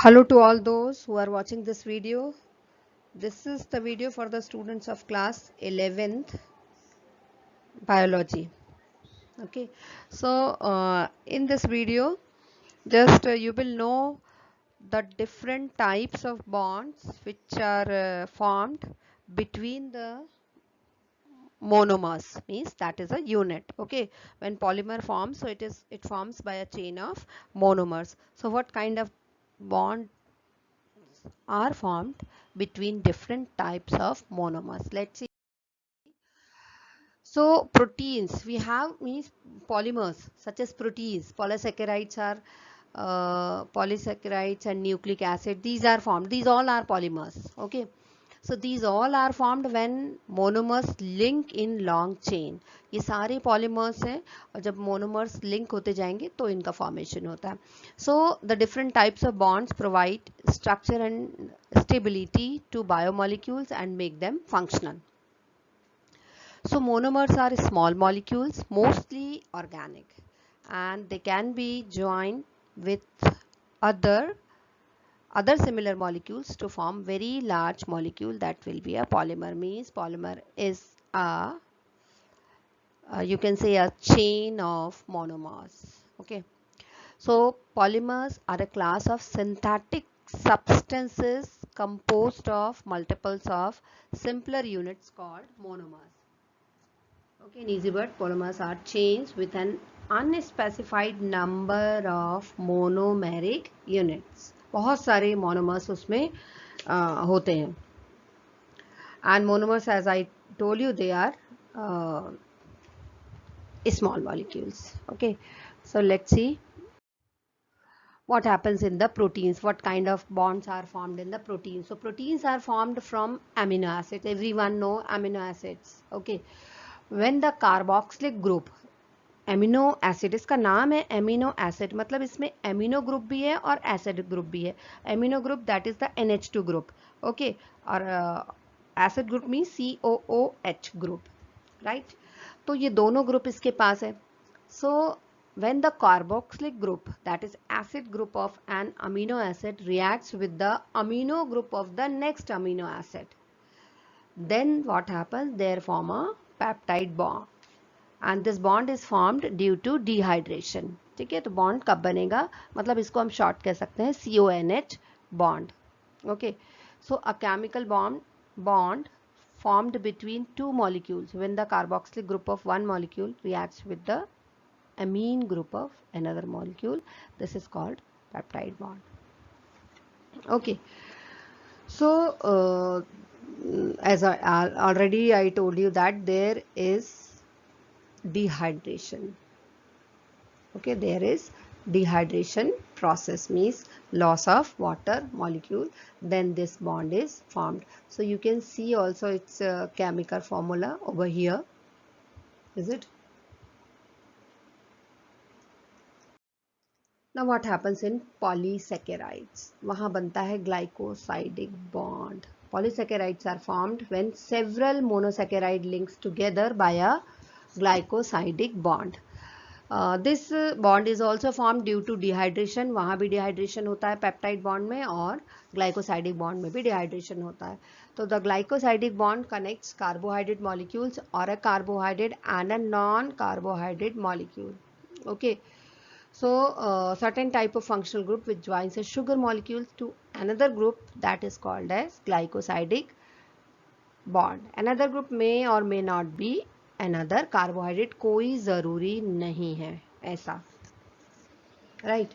Hello to all those who are watching this video. This is the video for the students of class 11th biology. Okay, so in this video, just you will know the different types of bonds which are formed between the monomers, means that is a unit. Okay, when polymer forms, so it forms by a chain of monomers. So what kind of bond are formed between different types of monomers? Let's see. So proteins we have, means polymers such as proteins, polysaccharides are polysaccharides and nucleic acid, these are formed, these all are polymers. Okay, so these all are formed when monomers link in long chain. ये सारे polymers हैं और जब monomers link होते जाएंगे तो इनका formation होता है. So the different types of bonds provide structure and stability to biomolecules and make them functional. So monomers are small molecules, mostly organic, and they can be joined with other similar molecules to form very large molecule that will be a polymer. Means polymer is a you can say a chain of monomers. Okay, so polymers are a class of synthetic substances composed of multiples of simpler units called monomers. Okay, in easy word, polymers are chains with an unspecified number of monomeric units. बहुत सारे monomers उसमें होते हैं. And monomers, as I told you, they are small molecules. Okay, so let's see what happens in the proteins, what kind of bonds are formed in the proteins. So proteins are formed from amino acids. Everyone know amino acids. Okay, when the carboxylic group, amino acid, इसका नाम है amino acid, मतलब इसमें amino group भी है और acid group भी है. Amino group that is the NH2 group. Okay, और acid group mean COOH group, right. तो ये दोनों ग्रुप इसके पास है. सो when the carboxylic group, that is acid group of an amino acid, reacts with the amino group of the next amino acid, then what happens, they form a peptide bond. And this bond is formed due to dehydration. ठीक है, तो bond कब बनेगा, मतलब इसको हम short कह सकते हैं CONH bond. Okay, so a chemical bond formed between two molecules when the carboxylic group of one molecule reacts with the amine group of another molecule. This is called peptide bond. Okay, so as I already told you that there is dehydration. Okay, there is dehydration process, means loss of water molecule, then this bond is formed. So you can see also its chemical formula over here. Is it? Now what happens in polysaccharides? वहाँ बनता है glycosidic bond. Polysaccharides are formed when several monosaccharide links together by a glycosidic bond. This bond is also formed due to dehydration. वहाँ भी dehydration होता है peptide bond में, और glycosidic bond में भी dehydration होता है. तो the glycosidic bond connects carbohydrate molecules or a carbohydrate and a non-carbohydrate molecule. Okay. So certain type of functional group which joins a sugar molecules to another group, that is called as glycosidic bond. Another group may or may not be another carbohydrate, कोई ज़रूरी नहीं है ऐसा, right.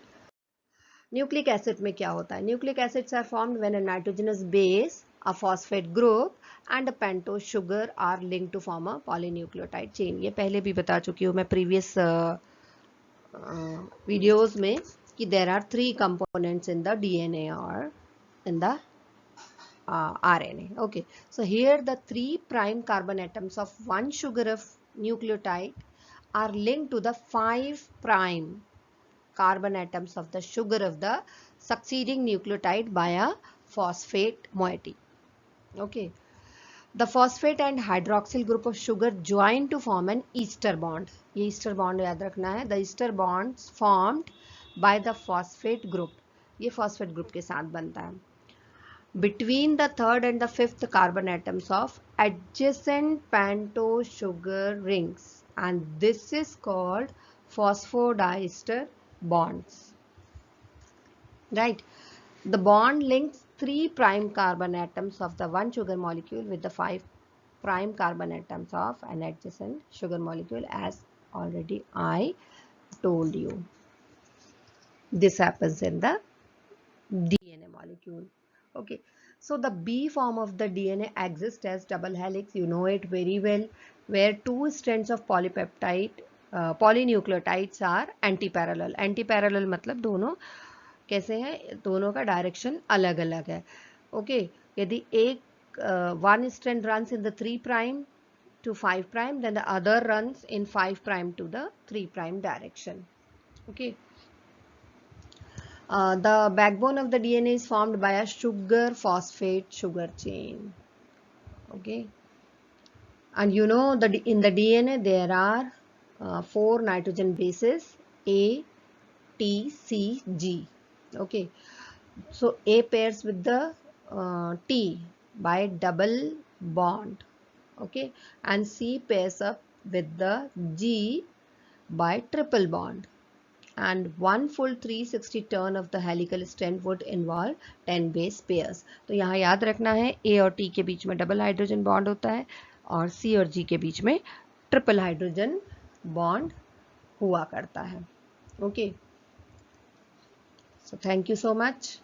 Nucleic acid में क्या होता है? Nucleic acids are formed when a nitrogenous base, a phosphate group and a pentose sugar are linked to form a polynucleotide chain. ये पहले भी बता चुकी हूँ मैं previous videos में कि there are three components in the DNA or in the RNA. Okay, so here the 3' carbon atoms of one sugar of nucleotide are linked to the 5' carbon atoms of the sugar of the succeeding nucleotide by a phosphate moiety. Okay, the phosphate and hydroxyl group of sugar join to form an ester bond. ये ester bond याद रखना है. The ester bonds formed by the phosphate group ये phosphate group के साथ बनता है. Between the third and the fifth carbon atoms of adjacent pentose sugar rings, and this is called phosphodiester bonds. Right? The bond links 3' carbon atoms of the one sugar molecule with the 5' carbon atoms of an adjacent sugar molecule, as already I told you. This happens in the DNA molecule. Okay, so the B form of the DNA exists as double helix. You know it very well, where two strands of polypeptide polynucleotides are antiparallel. Antiparallel मतलब दोनों कैसे हैं, दोनों का direction अलग अलग है. Okay, यदि एक one strand runs in the 3' to 5', then the other runs in 5' to the 3' direction. Okay. The backbone of the DNA is formed by a sugar phosphate sugar chain. Okay, and you know that in the DNA there are 4 nitrogen bases, A, T, C, G. Okay, so A pairs with the T by double bond. Okay, and C pairs up with the G by triple bond. And one full 360 turn of the helical strand would involve 10 base pairs. तो यहाँ याद रखना है A और T के बीच में double hydrogen bond होता है और C और G के बीच में ट्रिपल हाइड्रोजन बॉन्ड हुआ करता है. Okay, so thank you so much.